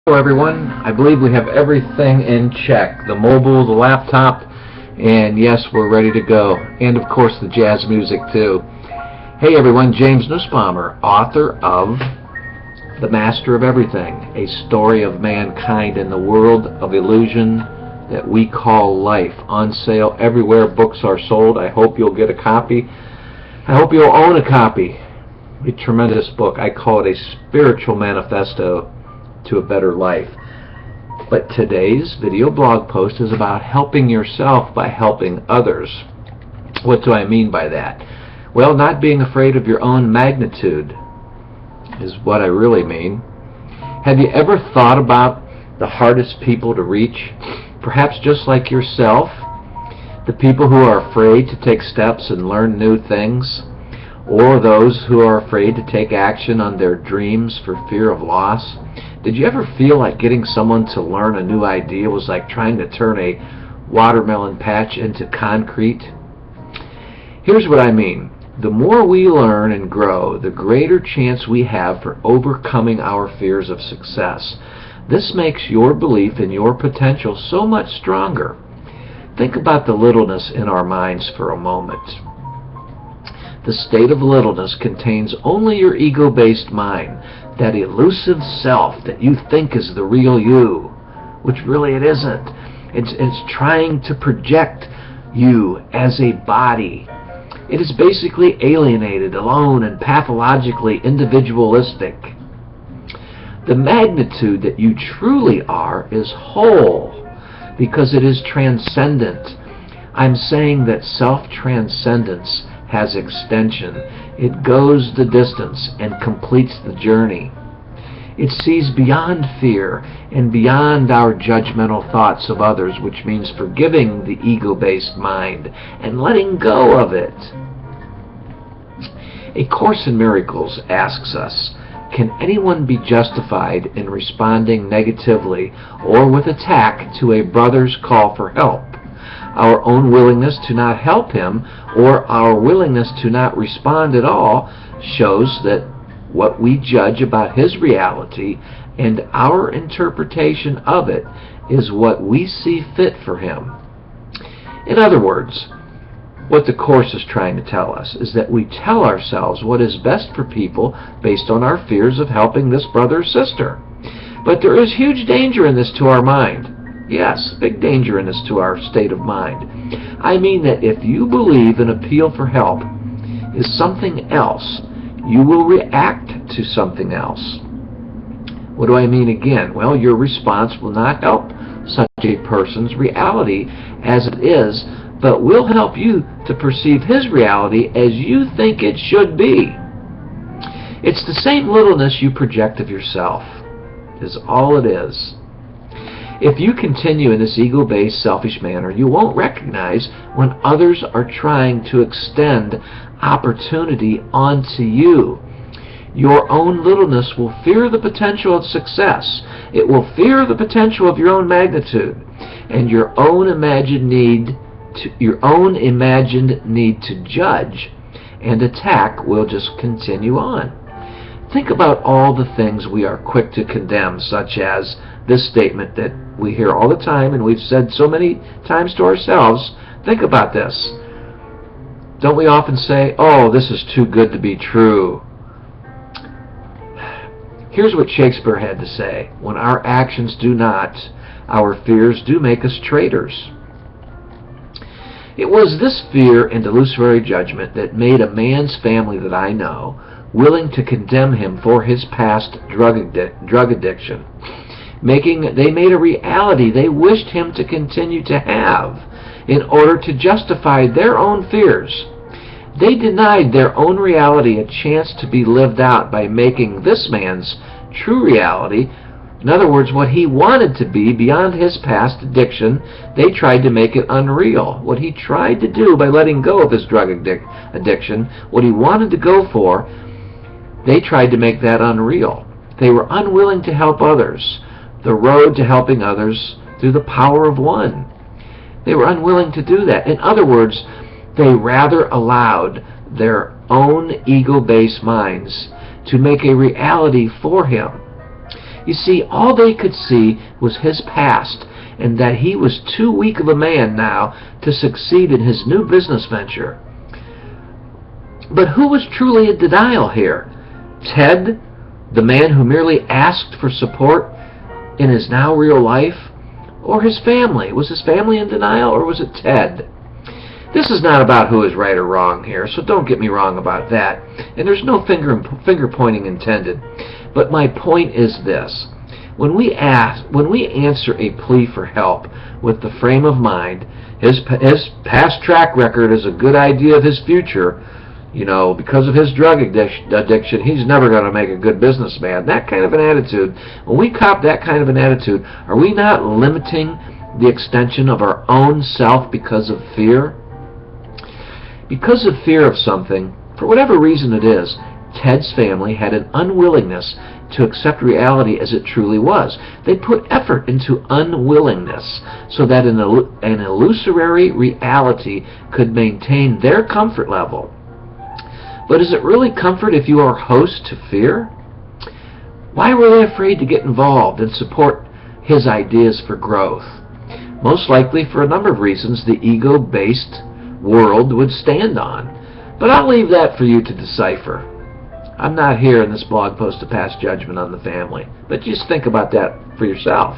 Hello everyone, I believe we have everything in check. The mobile, the laptop, and yes, we're ready to go. And of course the jazz music too. Hey everyone, James Nussbaumer, author of The Master of Everything, a story of mankind in the world of illusion that we call life. On sale everywhere books are sold. I hope you'll get a copy. I hope you'll own a copy. A tremendous book. I call it a spiritual manifesto to a better life. But today's video blog post is about helping yourself by helping others. What do I mean by that? Well, not being afraid of your own magnitude is what I really mean. Have you ever thought about the hardest people to reach? Perhaps just like yourself, the people who are afraid to take steps and learn new things, or those who are afraid to take action on their dreams for fear of loss. Did you ever feel like getting someone to learn a new idea was like trying to turn a watermelon patch into concrete? Here's what I mean. The more we learn and grow, the greater chance we have for overcoming our fears of success. This makes your belief in your potential so much stronger. Think about the littleness in our minds for a moment. The state of littleness contains only your ego-based mind, that elusive self that you think is the real you, which really it isn't. It's trying to project you as a body. It is basically alienated, alone, and pathologically individualistic. The magnitude that you truly are is whole, because it is transcendent. I'm saying that self-transcendence has extension. It goes the distance and completes the journey. It sees beyond fear and beyond our judgmental thoughts of others, which means forgiving the ego-based mind and letting go of it. A Course in Miracles asks us, can anyone be justified in responding negatively or with attack to a brother's call for help? Our own willingness to not help him or our willingness to not respond at all shows that what we judge about his reality and our interpretation of it is what we see fit for him. In other words, what the Course is trying to tell us is that we tell ourselves what is best for people based on our fears of helping this brother or sister. But there is huge danger in this to our mind. Yes, big danger in this to our state of mind. I mean that if you believe an appeal for help is something else, you will react to something else. What do I mean again? Well, your response will not help such a person's reality as it is, but will help you to perceive his reality as you think it should be. It's the same littleness you project of yourself, is all it is. If you continue in this ego-based, selfish manner, you won't recognize when others are trying to extend opportunity onto you. Your own littleness will fear the potential of success. It will fear the potential of your own magnitude, and your own imagined need to judge and attack will just continue on. Think about all the things we are quick to condemn, such as this statement that we hear all the time and we've said so many times to ourselves. Think about this. Don't we often say, oh, this is too good to be true? Here's what Shakespeare had to say. When our actions do not, our fears do make us traitors. It was this fear and illusory judgment that made a man's family that I know willing to condemn him for his past drug addiction. They made a reality they wished him to continue to have in order to justify their own fears. They denied their own reality a chance to be lived out by making this man's true reality, in other words, what he wanted to be beyond his past addiction, they tried to make it unreal. What he tried to do by letting go of his drug addiction, what he wanted to go for, they tried to make that unreal. They were unwilling to help others. The road to helping others through the power of one. They were unwilling to do that. In other words, they rather allowed their own ego-based minds to make a reality for him. You see, all they could see was his past, and that he was too weak of a man now to succeed in his new business venture. But who was truly in denial here? Ted, the man who merely asked for support in his now real life? Or his family? Was his family in denial, or was it Ted? This is not about who is right or wrong here, so don't get me wrong about that. And there's no finger pointing intended. But my point is this. When we answer a plea for help with the frame of mind, his past track record is a good idea of his future, because of his drug addiction, he's never going to make a good businessman. That kind of an attitude, when we cop that kind of an attitude, are we not limiting the extension of our own self because of fear? Because of fear of something, for whatever reason it is, Ted's family had an unwillingness to accept reality as it truly was. They put effort into unwillingness so that an illusory reality could maintain their comfort level. But is it really comfort if you are host to fear? Why were they afraid to get involved and support his ideas for growth? Most likely for a number of reasons the ego-based world would stand on. But I'll leave that for you to decipher. I'm not here in this blog post to pass judgment on the family, but just think about that for yourself.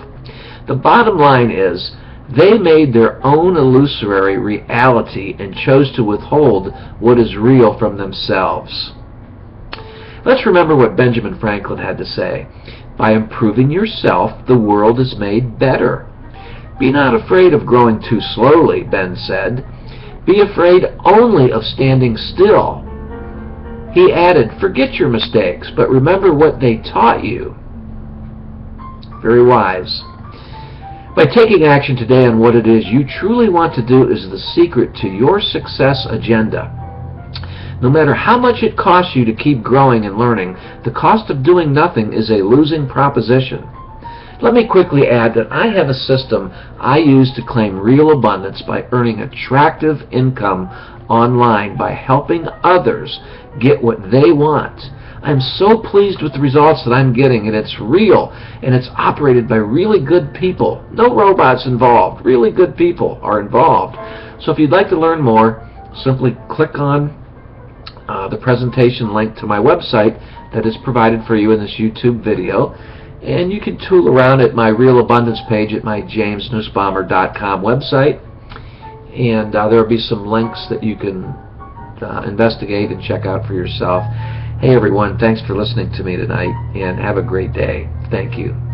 The bottom line is, they made their own illusory reality and chose to withhold what is real from themselves. Let's remember what Benjamin Franklin had to say. By improving yourself, the world is made better. Be not afraid of growing too slowly, Ben said. Be afraid only of standing still. He added, forget your mistakes, but remember what they taught you. Very wise. By taking action today on what it is you truly want to do is the secret to your success agenda. No matter how much it costs you to keep growing and learning, the cost of doing nothing is a losing proposition. Let me quickly add that I have a system I use to claim real abundance by earning attractive income online by helping others get what they want. I'm so pleased with the results that I'm getting, and it's real, and it's operated by really good people. No robots involved. Really good people are involved. So if you'd like to learn more, simply click on the presentation link to my website that is provided for you in this YouTube video, and you can tool around at my Real Abundance page at my jamesnussbaumer.com website, and there will be some links that you can investigate and check out for yourself. Hey everyone, thanks for listening to me tonight, and have a great day. Thank you.